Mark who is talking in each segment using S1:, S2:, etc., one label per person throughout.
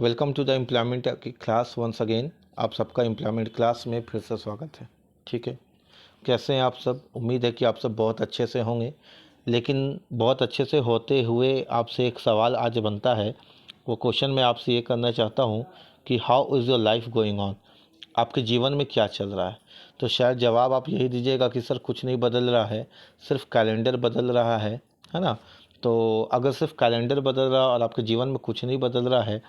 S1: Welcome to the employment की class once again. आप सबका एम्प्लॉयमेंट क्लास में फिर से स्वागत है। ठीक है, कैसे हैं आप सब? उम्मीद है कि आप सब बहुत अच्छे से होंगे। लेकिन बहुत अच्छे से होते हुए आपसे एक सवाल आज बनता है। वो क्वेश्चन मैं आपसे ये करना चाहता हूँ कि how is your life going on? आपके जीवन में क्या चल रहा है? तो शायद जवाब आप यही दीजिएगा कि सर कुछ नहीं बदल रहा है, सिर्फ कैलेंडर बदल रहा है ना। तो अगर सिर्फ कैलेंडर बदल रहा और आपके जीवन में कुछ नहीं बदल रहा है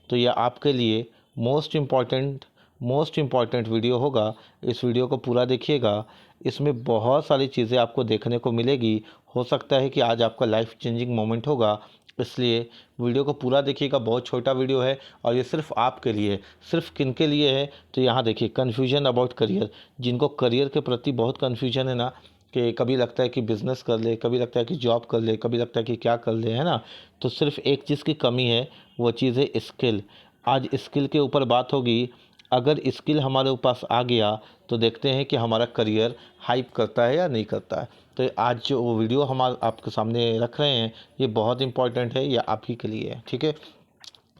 S1: तो ये आपके लिए मोस्ट इम्पॉर्टेंट वीडियो होगा। इस वीडियो को पूरा देखिएगा, इसमें बहुत सारी चीज़ें आपको देखने को मिलेगी। हो सकता है कि आज आपका लाइफ चेंजिंग मोमेंट होगा, इसलिए वीडियो को पूरा देखिएगा। बहुत छोटा वीडियो है और ये सिर्फ आपके लिए। सिर्फ किन के लिए है? तो यहाँ देखिए, कन्फ्यूजन अबाउट करियर। जिनको करियर के प्रति बहुत कन्फ्यूजन है ना, कि कभी लगता है कि बिज़नेस कर ले, कभी लगता है कि जॉब कर ले, कभी लगता है कि क्या कर ले, है ना। तो सिर्फ एक चीज़ की कमी है, वो चीज़ है स्किल। आज स्किल के ऊपर बात होगी। अगर स्किल हमारे पास आ गया तो देखते हैं कि हमारा करियर हाइप करता है या नहीं करता है। तो आज जो वो वीडियो हम आपके सामने रख रहे हैं, ये बहुत इंपॉर्टेंट है, ये आप ही के लिए है। ठीक है,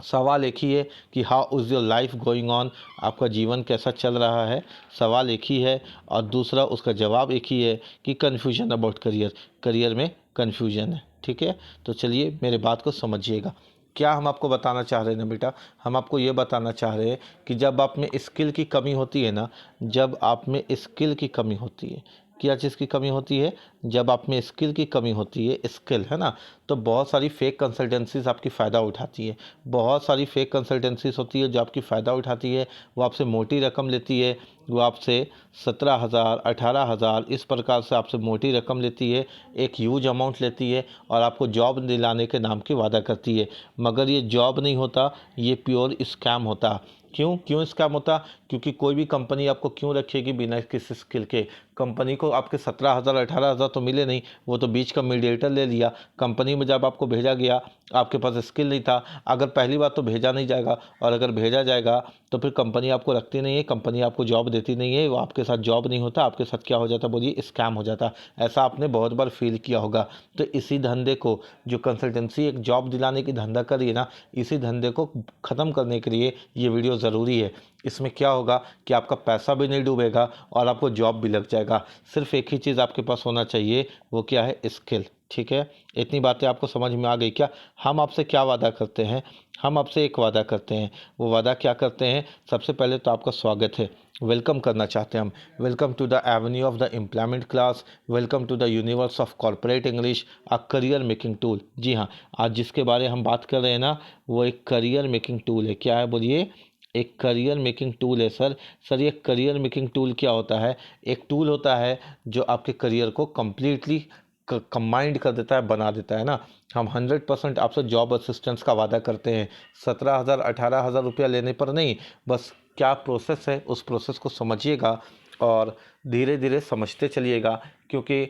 S1: सवाल एक ही है कि how is your life going on? आपका जीवन कैसा चल रहा है? सवाल एक ही है। और दूसरा उसका जवाब एक ही है कि कन्फ्यूजन अबाउट करियर। करियर में कन्फ्यूजन है। ठीक है, तो चलिए मेरे बात को समझिएगा। क्या हम आपको बताना चाह रहे हैं ना बेटा? हम आपको ये बताना चाह रहे हैं कि जब आप में स्किल की कमी होती है ना, जब आप में स्किल की कमी होती है, क्या चीज़ की कमी होती है? जब आप में स्किल की कमी होती है, स्किल है ना, तो बहुत सारी फेक कंसल्टेंसीज आपकी फ़ायदा उठाती है। बहुत सारी फेक कंसल्टेंसीज होती है जो आपकी फ़ायदा उठाती है। वो आपसे मोटी रकम लेती है। वो आपसे 17,000 18,000 इस प्रकार से आपसे मोटी रकम लेती है, एक ह्यूज अमाउंट लेती है और आपको जॉब दिलाने के नाम की वादा करती है। मगर ये जॉब नहीं होता, ये प्योर स्कैम होता। क्यों स्कैम होता? क्योंकि कोई भी कंपनी आपको क्यों रखेगी बिना किसी स्किल के? कंपनी को आपके 17,000 18,000 तो मिले नहीं, वो तो बीच का मीडिएटर ले लिया। कंपनी में जब आपको भेजा गया, आपके पास स्किल नहीं था। अगर पहली बात तो भेजा नहीं जाएगा, और अगर भेजा जाएगा तो फिर कंपनी आपको रखती नहीं है, कंपनी आपको जॉब देती नहीं है। वो आपके साथ जॉब नहीं होता, आपके साथ क्या हो जाता? बोलिए, स्कैम हो जाता। ऐसा आपने बहुत बार फील किया होगा। तो इसी धंधे को, जो कंसल्टेंसी एक जॉब दिलाने की धंधा करिए ना, इसी धंधे को ख़त्म करने के लिए ये वीडियो ज़रूरी है। इसमें क्या होगा कि आपका पैसा भी नहीं डूबेगा और आपको जॉब भी लग जाएगा। सिर्फ एक ही चीज़ आपके पास होना चाहिए, वो क्या है? स्किल। ठीक है, इतनी बातें आपको समझ में आ गई क्या? हम आपसे क्या वादा करते हैं? हम आपसे एक वादा करते हैं। वो वादा क्या करते हैं? सबसे पहले तो आपका स्वागत है, वेलकम करना चाहते हैं हम। Welcome to the avenue of the employment class, welcome to the universe of corporate English, a career making tool. जी हाँ, आज जिसके बारे हम बात कर रहे हैं ना, वो एक करियर मेकिंग टूल है। क्या है बोलिए? एक करियर मेकिंग टूल है सर। सर ये करियर मेकिंग टूल क्या होता है? एक टूल होता है जो आपके करियर को कम्प्लीटली कंबाइंड कर देता है, बना देता है ना। हम 100% आपसे जॉब असिस्टेंस का वादा करते हैं। 17,000 18,000 रुपया लेने पर नहीं, बस क्या प्रोसेस है उस प्रोसेस को समझिएगा और धीरे धीरे समझते चलिएगा। क्योंकि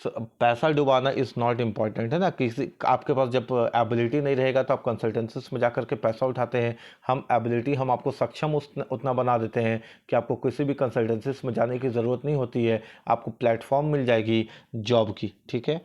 S1: पैसा डुबाना इज़ नॉट इम्पॉर्टेंट, है ना। किसी आपके पास जब एबिलिटी नहीं रहेगा तो आप कंसल्टेंसीज में जा करके पैसा उठाते हैं। हम एबिलिटी, हम आपको सक्षम उतना बना देते हैं कि आपको किसी भी कंसल्टेंसीज में जाने की ज़रूरत नहीं होती है। आपको प्लेटफॉर्म मिल जाएगी जॉब की। ठीक है,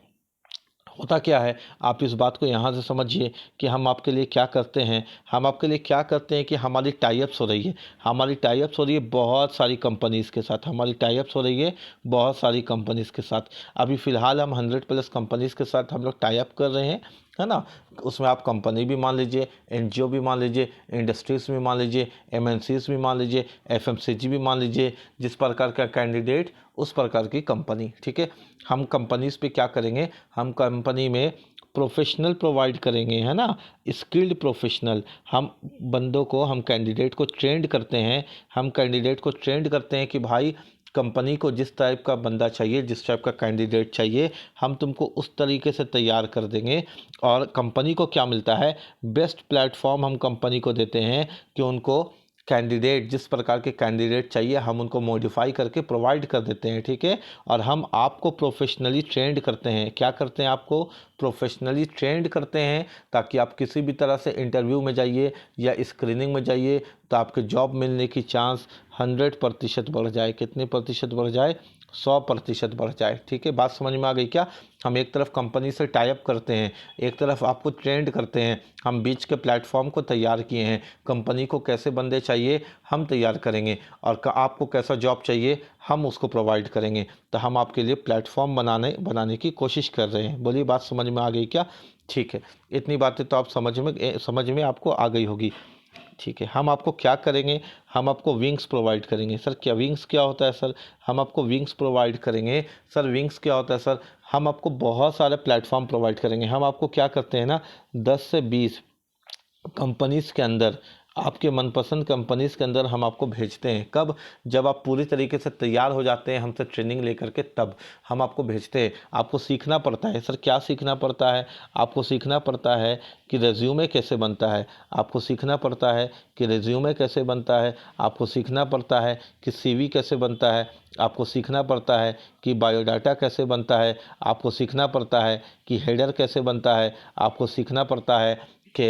S1: होता क्या है, आप इस बात को यहाँ से समझिए कि हम आपके लिए क्या करते हैं। हम आपके लिए क्या करते हैं कि हमारी टाइप्स हो रही है। हमारी टाइप्स हो रही है बहुत सारी कंपनीज़ के साथ। हमारी टाइप्स हो रही है बहुत सारी कंपनीज़ के साथ। अभी फ़िलहाल हम 100+ कंपनीज़ के साथ हम लोग टाइप कर रहे हैं, है ना। उसमें आप कंपनी भी मान लीजिए, एनजीओ भी मान लीजिए, इंडस्ट्रीज़ भी मान लीजिए, एमएनसीज़ भी मान लीजिए, एफएमसीजी भी मान लीजिए। जिस प्रकार का कैंडिडेट उस प्रकार की कंपनी। ठीक है, हम कंपनीज़ पे क्या करेंगे? हम कंपनी में प्रोफेशनल प्रोवाइड करेंगे, है ना, स्किल्ड प्रोफेशनल। हम बंदों को, हम कैंडिडेट को ट्रेंड करते हैं। हम कैंडिडेट को ट्रेंड करते हैं कि भाई कंपनी को जिस टाइप का बंदा चाहिए, जिस टाइप का कैंडिडेट चाहिए, हम तुमको उस तरीके से तैयार कर देंगे। और कंपनी को क्या मिलता है? बेस्ट प्लेटफॉर्म हम कंपनी को देते हैं कि उनको कैंडिडेट, जिस प्रकार के कैंडिडेट चाहिए, हम उनको मॉडिफाई करके प्रोवाइड कर देते हैं। ठीक है, और हम आपको प्रोफेशनली ट्रेंड करते हैं। क्या करते हैं? आपको प्रोफेशनली ट्रेंड करते हैं, ताकि आप किसी भी तरह से इंटरव्यू में जाइए या स्क्रीनिंग में जाइए तो आपके जॉब मिलने की चांस 100% बढ़ जाए। कितने प्रतिशत बढ़ जाए? 100% बढ़ जाए। ठीक है, बात समझ में आ गई क्या? हम एक तरफ कंपनी से टाई अप करते हैं, एक तरफ आपको ट्रेंड करते हैं, हम बीच के प्लेटफॉर्म को तैयार किए हैं। कंपनी को कैसे बंदे चाहिए हम तैयार करेंगे, और आपको कैसा जॉब चाहिए हम उसको प्रोवाइड करेंगे। तो हम आपके लिए प्लेटफॉर्म बनाने की कोशिश कर रहे हैं। बोलिए, बात समझ में आ गई क्या? ठीक है, इतनी बातें तो आप समझ में आपको आ गई होगी। ठीक है, हम आपको क्या करेंगे? हम आपको विंग्स प्रोवाइड करेंगे। सर क्या विंग्स क्या होता है सर? हम आपको विंग्स प्रोवाइड करेंगे। सर विंग्स क्या होता है सर? हम आपको बहुत सारे प्लेटफॉर्म प्रोवाइड करेंगे। हम आपको क्या करते हैं ना, 10 से 20 कंपनीज़ के अंदर, आपके मनपसंद कंपनीज़ के अंदर हम आपको भेजते हैं। कब? जब आप पूरी तरीके से तैयार हो जाते हैं हमसे ट्रेनिंग लेकर के, तब हम आपको भेजते हैं। आपको सीखना पड़ता है। सर क्या सीखना पड़ता है? आपको सीखना पड़ता है कि रेज्यूमे कैसे बनता है, आपको सीखना पड़ता है कि रेज्यूमे कैसे बनता है, आपको सीखना पड़ता है कि सीवी कैसे बनता है, आपको सीखना पड़ता है कि बायोडाटा कैसे बनता है, आपको सीखना पड़ता है कि हेडर कैसे बनता है, आपको सीखना पड़ता है कि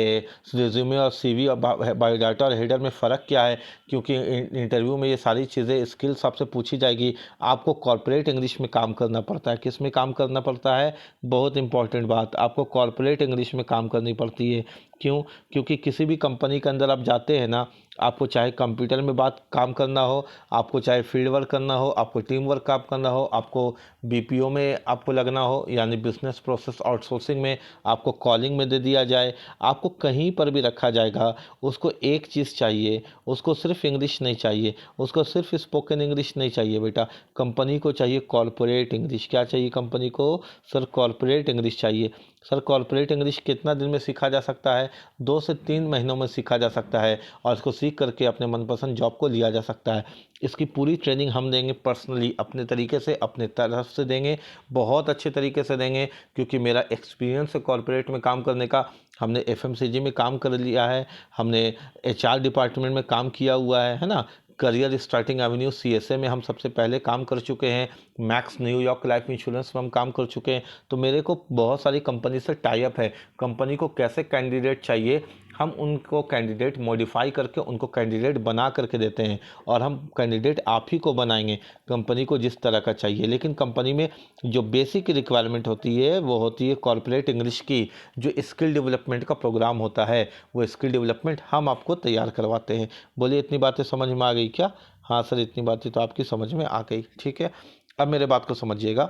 S1: रिज्यूमे और सीवी और बायोडाटा और हेडर में फ़र्क क्या है, क्योंकि इंटरव्यू में ये सारी चीज़ें स्किल्स आपसे पूछी जाएगी। आपको कॉर्पोरेट इंग्लिश में काम करना पड़ता है। किस में काम करना पड़ता है? बहुत इंपॉर्टेंट बात, आपको कॉर्पोरेट इंग्लिश में काम करनी पड़ती है। क्यों? क्योंकि किसी भी कंपनी के अंदर आप जाते हैं ना, आपको चाहे कंप्यूटर में बात काम करना हो, आपको चाहे फील्ड वर्क करना हो, आपको टीम वर्क काम करना हो, आपको बीपीओ में आपको लगना हो, यानी बिजनेस प्रोसेस आउटसोर्सिंग में आपको कॉलिंग में दे दिया जाए, आपको कहीं पर भी रखा जाएगा, उसको एक चीज़ चाहिए, उसको सिर्फ इंग्लिश नहीं चाहिए, उसको सिर्फ स्पोकन इंग्लिश नहीं चाहिए बेटा, कंपनी को चाहिए कॉर्पोरेट इंग्लिश। क्या चाहिए कंपनी को? सर कॉर्पोरेट इंग्लिश चाहिए। सर कॉर्पोरेट इंग्लिश कितना दिन में सीखा जा सकता है? 2 से 3 महीनों में सीखा जा सकता है, और इसको सीख करके अपने मनपसंद जॉब को लिया जा सकता है। इसकी पूरी ट्रेनिंग हम देंगे पर्सनली, अपने तरीके से, अपने तरफ से देंगे, बहुत अच्छे तरीके से देंगे, क्योंकि मेरा एक्सपीरियंस है कॉर्पोरेट में काम करने का। हमने एफएमसीजी में काम कर लिया है, हमने एचआर डिपार्टमेंट में काम किया हुआ है ना। करियर स्टार्टिंग एवेन्यू सीएसए में हम सबसे पहले काम कर चुके हैं। मैक्स न्यूयॉर्क लाइफ इंश्योरेंस में हम काम कर चुके हैं। तो मेरे को बहुत सारी कंपनी से टाई अप है। कंपनी को कैसे कैंडिडेट चाहिए, हम उनको कैंडिडेट मॉडिफाई करके उनको कैंडिडेट बना करके देते हैं, और हम कैंडिडेट आप ही को बनाएंगे कंपनी को जिस तरह का चाहिए। लेकिन कंपनी में जो बेसिक रिक्वायरमेंट होती है वो होती है कॉर्पोरेट इंग्लिश की। जो स्किल डेवलपमेंट का प्रोग्राम होता है, वो स्किल डेवलपमेंट हम आपको तैयार करवाते हैं। बोलिए, इतनी बातें समझ में आ गई क्या? हाँ सर, इतनी बातें तो आपकी समझ में आ गई। ठीक है, अब मेरे बात को समझिएगा,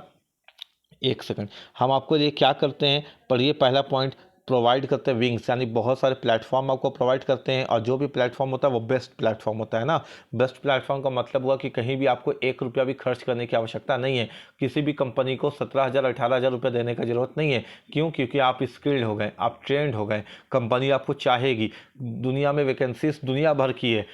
S1: एक सेकंड। हम आपको लिए क्या करते हैं, पढ़िए पहला पॉइंट, प्रोवाइड करते हैं विंग्स, यानी बहुत सारे प्लेटफॉर्म आपको प्रोवाइड करते हैं, और जो भी प्लेटफॉर्म होता है वो बेस्ट प्लेटफॉर्म होता है ना। बेस्ट प्लेटफॉर्म का मतलब हुआ कि कहीं भी आपको 1 रुपया भी खर्च करने की आवश्यकता नहीं है। किसी भी कंपनी को 17,000 18,000 रुपये देने का जरूरत नहीं है। क्यों? क्योंकि आप स्किल्ड हो गए, आप ट्रेंड हो गए, कंपनी आपको चाहेगी। दुनिया में वैकेंसीज दुनिया भर की है,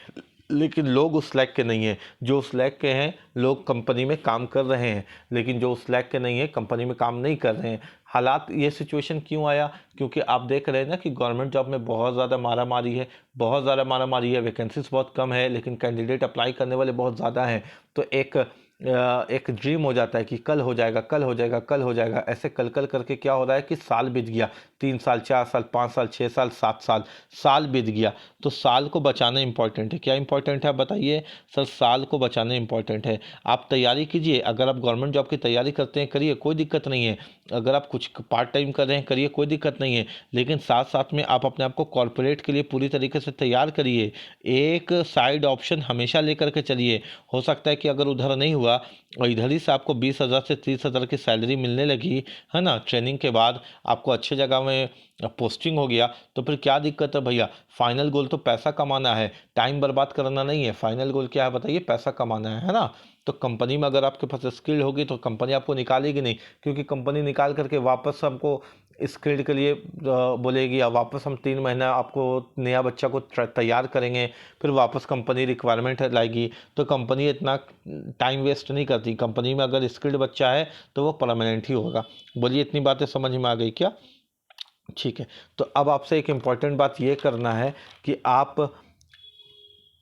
S1: लेकिन लोग उस लायक के नहीं हैं। जो उस लायक के हैं लोग कंपनी में काम कर रहे हैं, लेकिन जो उस लायक के नहीं है कंपनी में काम नहीं कर रहे हैं। हालात, ये सिचुएशन क्यों आया? क्योंकि आप देख रहे हैं ना कि गवर्नमेंट जॉब में बहुत ज़्यादा मारामारी है, बहुत ज़्यादा मारामारी है, वैकेंसीज बहुत कम है, लेकिन कैंडिडेट अप्लाई करने वाले बहुत ज़्यादा हैं। तो एक ड्रीम हो जाता है कि कल हो जाएगा, कल हो जाएगा, कल हो जाएगा। ऐसे कल कल करके क्या हो रहा है कि साल बीत गया, 3 साल, 4 साल, 5 साल, 6 साल, 7 साल, साल बीत गया। तो साल को बचाना इंपॉर्टेंट है। क्या इंपॉर्टेंट है आप बताइए? सर साल को बचाना इंपॉर्टेंट है। आप तैयारी कीजिए, अगर आप गवर्नमेंट जॉब की तैयारी करते हैं करिए, कोई दिक्कत नहीं है। अगर आप कुछ पार्ट टाइम कर रहे हैं करिए, कोई दिक्कत नहीं है। लेकिन साथ साथ में आप अपने आप को कॉर्पोरेट के लिए पूरी तरीके से तैयार करिए। एक साइड ऑप्शन हमेशा लेकर के चलिए। हो सकता है कि अगर उधर नहीं हुआ और इधर ही से आपको 20,000 से 30,000 की सैलरी मिलने लगी है ना, ट्रेनिंग के बाद आपको अच्छे जगह में पोस्टिंग हो गया, तो फिर क्या दिक्कत है भैया? फाइनल गोल तो पैसा कमाना है, टाइम बर्बाद करना नहीं है। फाइनल गोल क्या है बताइए? पैसा कमाना है ना। तो कंपनी में अगर आपके पास स्किल होगी तो कंपनी आपको निकालेगी नहीं, क्योंकि कंपनी निकाल करके वापस हमको स्किल्ड के लिए बोलेगी, या वापस हम 3 महीना आपको नया बच्चा को तैयार करेंगे, फिर वापस कंपनी रिक्वायरमेंट लाएगी। तो कंपनी इतना टाइम वेस्ट नहीं करती। कंपनी में अगर स्किल्ड बच्चा है तो वो परमानेंट ही होगा। बोलिए, इतनी बातें समझ में आ गई क्या? ठीक है, तो अब आपसे एक इम्पॉर्टेंट बात ये करना है कि आप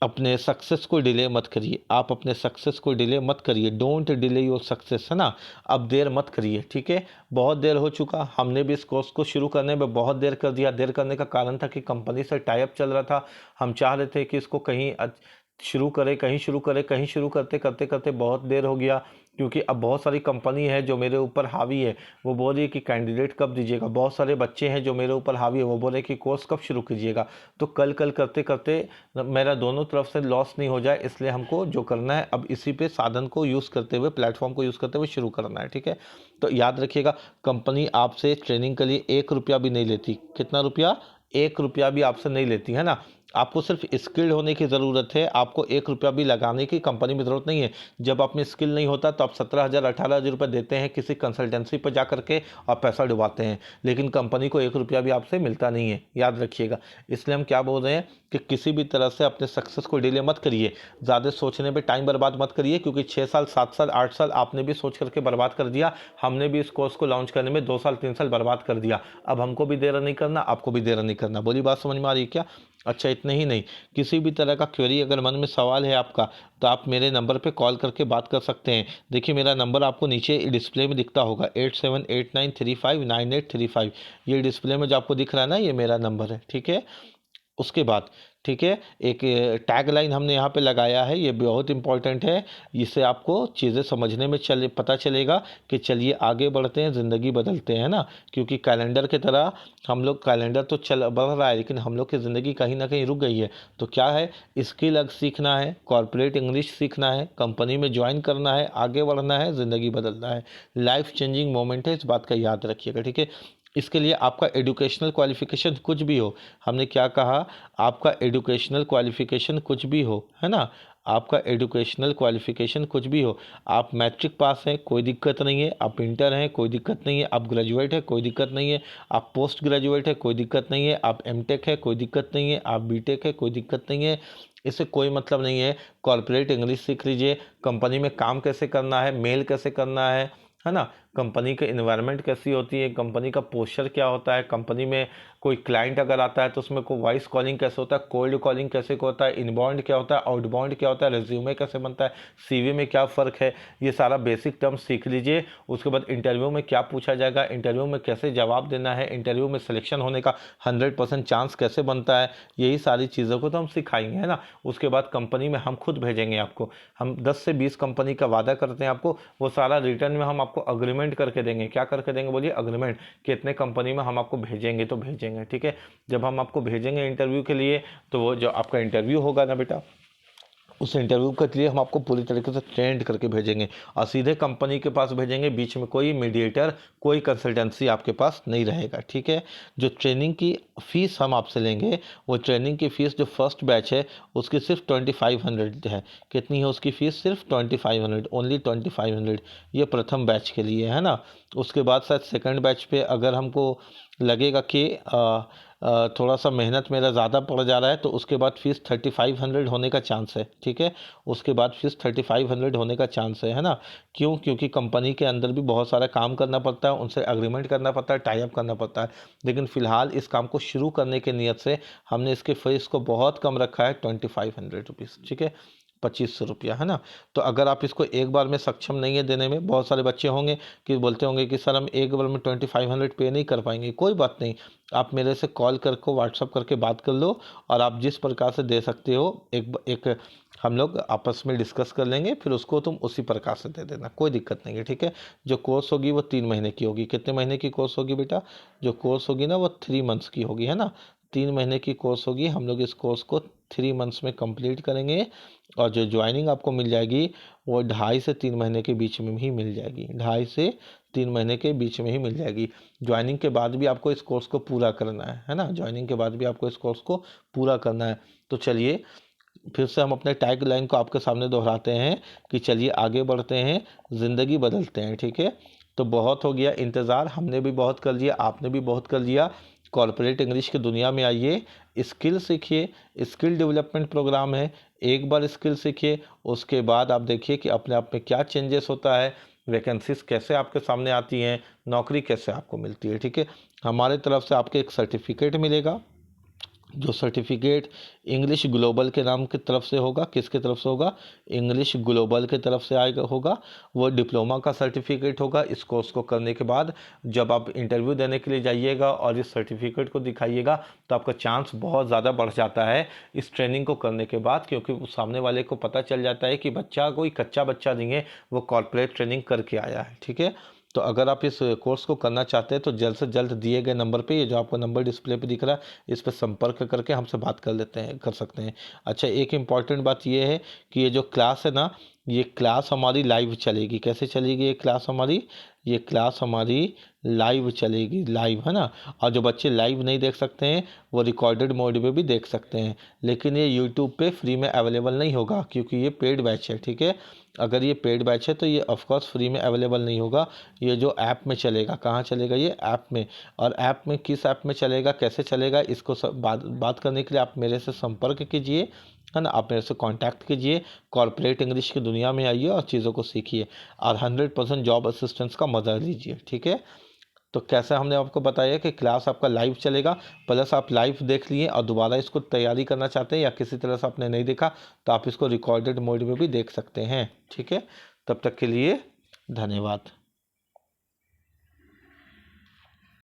S1: अपने सक्सेस को डिले मत करिए। आप अपने सक्सेस को डिले मत करिए। डोंट डिले योर सक्सेस, है ना। अब देर मत करिए, ठीक है। बहुत देर हो चुका, हमने भी इस कोर्स को शुरू करने में बहुत देर कर दिया। देर करने का कारण था कि कंपनी से टाई अप चल रहा था। हम चाह रहे थे कि इसको कहीं शुरू करें, कहीं शुरू करें, कहीं शुरू करते करते करते बहुत देर हो गया, क्योंकि अब बहुत सारी कंपनी है जो मेरे ऊपर हावी है, वो बोल रही है कि कैंडिडेट कब दीजिएगा, बहुत सारे बच्चे हैं जो मेरे ऊपर हावी है, वो बोल रहे हैं कि कोर्स कब शुरू कीजिएगा। तो कल कल करते करते मेरा दोनों तरफ से लॉस नहीं हो जाए, इसलिए हमको जो करना है अब इसी पे साधन को यूज़ करते हुए, प्लेटफॉर्म को यूज़ करते हुए शुरू करना है। ठीक है, तो याद रखिएगा, कंपनी आपसे ट्रेनिंग के लिए 1 रुपया भी नहीं लेती। कितना रुपया? 1 रुपया भी आपसे नहीं लेती है ना। आपको सिर्फ स्किल्ड होने की ज़रूरत है, आपको 1 रुपया भी लगाने की कंपनी में ज़रूरत नहीं है। जब आप में स्किल नहीं होता तो आप 17,000 18,000 रुपये देते हैं किसी कंसल्टेंसी पर जा करके और पैसा डुबाते हैं, लेकिन कंपनी को 1 रुपया भी आपसे मिलता नहीं है, याद रखिएगा। इसलिए हम क्या बोल रहे हैं कि किसी भी तरह से अपने सक्सेस को डिले मत करिए, ज़्यादा सोचने पे टाइम बर्बाद मत करिए, क्योंकि 6 साल 7 साल 8 साल आपने भी सोच करके बर्बाद कर दिया, हमने भी इस कोर्स को लॉन्च करने में 2 साल 3 साल बर्बाद कर दिया। अब हमको भी देर नहीं करना, आपको भी देर नहीं करना। बोली बात समझ में आ रही है क्या? अच्छा, इतने ही नहीं, किसी भी तरह का क्वेरी अगर मन में सवाल है आपका, तो आप मेरे नंबर पे कॉल करके बात कर सकते हैं। देखिए, मेरा नंबर आपको नीचे डिस्प्ले में दिखता होगा, 8789359835। ये डिस्प्ले में जो आपको दिख रहा है ना, ये मेरा नंबर है। ठीक है, उसके बाद ठीक है, एक टैग लाइन हमने यहाँ पे लगाया है, ये बहुत इंपॉर्टेंट है। इससे आपको चीज़ें समझने में पता चलेगा कि चलिए आगे बढ़ते हैं, ज़िंदगी बदलते हैं ना। क्योंकि कैलेंडर की तरह हम लोग, कैलेंडर तो बढ़ रहा है, लेकिन हम लोग की ज़िंदगी कहीं ना कहीं रुक गई है। तो क्या है, स्किल अलग सीखना है, कॉर्पोरेट इंग्लिश सीखना है, कंपनी में ज्वाइन करना है, आगे बढ़ना है, ज़िंदगी बदलना है। लाइफ चेंजिंग मोमेंट है, इस बात का याद रखिएगा। ठीक है, इसके लिए आपका एजुकेशनल क्वालिफिकेशन कुछ भी हो, हमने क्या कहा, आपका एजुकेशनल क्वालिफिकेशन कुछ भी हो, है ना, आपका एजुकेशनल क्वालिफिकेशन कुछ भी हो, आप मैट्रिक पास हैं कोई दिक्कत नहीं है, आप इंटर हैं कोई दिक्कत नहीं है, आप ग्रेजुएट है कोई दिक्कत नहीं है, आप पोस्ट ग्रेजुएट है कोई दिक्कत नहीं है, आप एमटेक है कोई दिक्कत नहीं है, आप बीटेक है कोई दिक्कत नहीं है, इससे कोई मतलब नहीं है। कॉर्पोरेट इंग्लिश सीख लीजिए, कंपनी में काम कैसे करना है, मेल कैसे करना है ना, कंपनी के इन्वायरमेंट कैसी होती है, कंपनी का पोस्चर क्या होता है, कंपनी में कोई क्लाइंट अगर आता है तो उसमें कोई वॉइस कॉलिंग कैसे होता है, कोल्ड कॉलिंग कैसे होता है, इनबाउंड क्या होता है, आउटबाउंड क्या होता है, रिज्यूमे कैसे बनता है, सीवी में क्या फ़र्क है, ये सारा बेसिक टर्म सीख लीजिए। उसके बाद इंटरव्यू में क्या पूछा जाएगा, इंटरव्यू में कैसे जवाब देना है, इंटरव्यू में सिलेक्शन होने का 100% चांस कैसे बनता है, यही सारी चीज़ों को तो हम सिखाएंगे, है ना। उसके बाद कंपनी में हम खुद भेजेंगे आपको, हम 10 से 20 कंपनी का वादा करते हैं आपको, वो सारा रिटर्न में हम आपको अग्रीमेंट करके देंगे। क्या करके देंगे बोलिए? अग्रीमेंट, कितने कंपनी में हम आपको भेजेंगे तो भेजेंगे। ठीक है, जब हम आपको भेजेंगे इंटरव्यू के लिए, तो वो जो आपका इंटरव्यू होगा ना बेटा, उस इंटरव्यू के लिए हम आपको पूरी तरीके से ट्रेंड करके भेजेंगे और सीधे कंपनी के पास भेजेंगे, बीच में कोई मीडिएटर, कोई कंसल्टेंसी आपके पास नहीं रहेगा। ठीक है, जो ट्रेनिंग की फ़ीस हम आपसे लेंगे, वो ट्रेनिंग की फ़ीस जो फर्स्ट बैच है उसकी सिर्फ 2500 है। कितनी है उसकी फ़ीस? सिर्फ 2500, ओनली 2500। ये प्रथम बैच के लिए है ना। उसके बाद शायद सेकंड बैच पे अगर हमको लगेगा कि थोड़ा सा मेहनत मेरा ज़्यादा पड़ जा रहा है, तो उसके बाद फ़ीस 3500 होने का चांस है। ठीक है, उसके बाद फ़ीस 3500 होने का चांस है ना। क्यों? क्योंकि कंपनी के अंदर भी बहुत सारा काम करना पड़ता है, उनसे एग्रीमेंट करना पड़ता है, टाई अप करना पड़ता है। लेकिन फ़िलहाल इस काम को शुरू करने की नीयत से हमने इसके फ़ीस को बहुत कम रखा है, 2500 रुपीज़। ठीक है, 2500 रुपया, है ना। तो अगर आप इसको एक बार में सक्षम नहीं है देने में, बहुत सारे बच्चे होंगे कि बोलते होंगे कि सर हम एक बार में 2500 पे नहीं कर पाएंगे, कोई बात नहीं, आप मेरे से कॉल करके व्हाट्सअप करके बात कर लो, और आप जिस प्रकार से दे सकते हो एक हम लोग आपस में डिस्कस कर लेंगे, फिर उसको तुम उसी प्रकार से दे देना, कोई दिक्कत नहीं है। ठीक है, जो कोर्स होगी वो 3 महीने की होगी। कितने महीने की कोर्स होगी बेटा? जो कोर्स होगी ना वो 3 मंथ्स की होगी, है ना। 3 महीने की कोर्स होगी, हम लोग इस कोर्स को 3 मंथ्स में कंप्लीट करेंगे, और जो ज्वाइनिंग आपको मिल जाएगी वो 2.5 से 3 महीने के बीच में ही मिल जाएगी, 2.5 से 3 महीने के बीच में ही मिल जाएगी। ज्वाइनिंग के बाद भी आपको इस कोर्स को पूरा करना है ना, ज्वाइनिंग के बाद भी आपको इस कोर्स को पूरा करना है। तो चलिए फिर से हम अपने टैग लाइन को आपके सामने दोहराते हैं कि चलिए आगे बढ़ते हैं, ज़िंदगी बदलते हैं। ठीक है, तो बहुत हो गया इंतज़ार, हमने भी बहुत कर लिया, आपने भी बहुत कर लिया। कॉर्पोरेट इंग्लिश की दुनिया में आइए, स्किल सीखिए, स्किल डेवलपमेंट प्रोग्राम है। एक बार स्किल सीखिए, उसके बाद आप देखिए कि अपने आप में क्या चेंजेस होता है, वैकेंसीज कैसे आपके सामने आती हैं, नौकरी कैसे आपको मिलती है। ठीक है, हमारे तरफ से आपको एक सर्टिफिकेट मिलेगा, जो सर्टिफिकेट इंग्लिश ग्लोबल के नाम की तरफ से होगा, किसके तरफ से होगा, इंग्लिश ग्लोबल के तरफ से आएगा होगा, वो डिप्लोमा का सर्टिफिकेट होगा। इस कोर्स को करने के बाद जब आप इंटरव्यू देने के लिए जाइएगा और इस सर्टिफिकेट को दिखाइएगा तो आपका चांस बहुत ज़्यादा बढ़ जाता है इस ट्रेनिंग को करने के बाद, क्योंकि उस सामने वाले को पता चल जाता है कि बच्चा कोई कच्चा बच्चा नहीं है, वो कॉर्पोरेट ट्रेनिंग करके आया है। ठीक है, तो अगर आप इस कोर्स को करना चाहते हैं तो जल्द से जल्द दिए गए नंबर पे, ये जो आपको नंबर डिस्प्ले पे दिख रहा है, इस पर संपर्क करके हमसे बात कर सकते हैं। अच्छा, एक इम्पॉर्टेंट बात ये है कि ये जो क्लास है ना, ये क्लास हमारी लाइव चलेगी। कैसे चलेगी ये क्लास हमारी, ये क्लास हमारी लाइव चलेगी, लाइव है ना। और जो बच्चे लाइव नहीं देख सकते हैं वो रिकॉर्डेड मोड में भी देख सकते हैं, लेकिन ये यूट्यूब पे फ्री में अवेलेबल नहीं होगा क्योंकि ये पेड बैच है। ठीक है, अगर ये पेड बैच है तो ये ऑफकोर्स फ्री में अवेलेबल नहीं होगा, ये जो ऐप में चलेगा। कहाँ चलेगा, ये ऐप में। और ऐप में किस ऐप में चलेगा, कैसे चलेगा, इसको सब बात करने के लिए आप मेरे से संपर्क कीजिए, है ना। आप मेरे से कांटेक्ट कीजिए, कॉर्पोरेट इंग्लिश की दुनिया में आइए और चीज़ों को सीखिए और 100% जॉब असिस्टेंस का मजा लीजिए। ठीक है, तो कैसे हमने आपको बताया कि क्लास आपका लाइव चलेगा, प्लस आप लाइव देख लिए और दोबारा इसको तैयारी करना चाहते हैं या किसी तरह से आपने नहीं देखा तो आप इसको रिकॉर्डेड मोड में भी देख सकते हैं। ठीक है, तब तक के लिए धन्यवाद।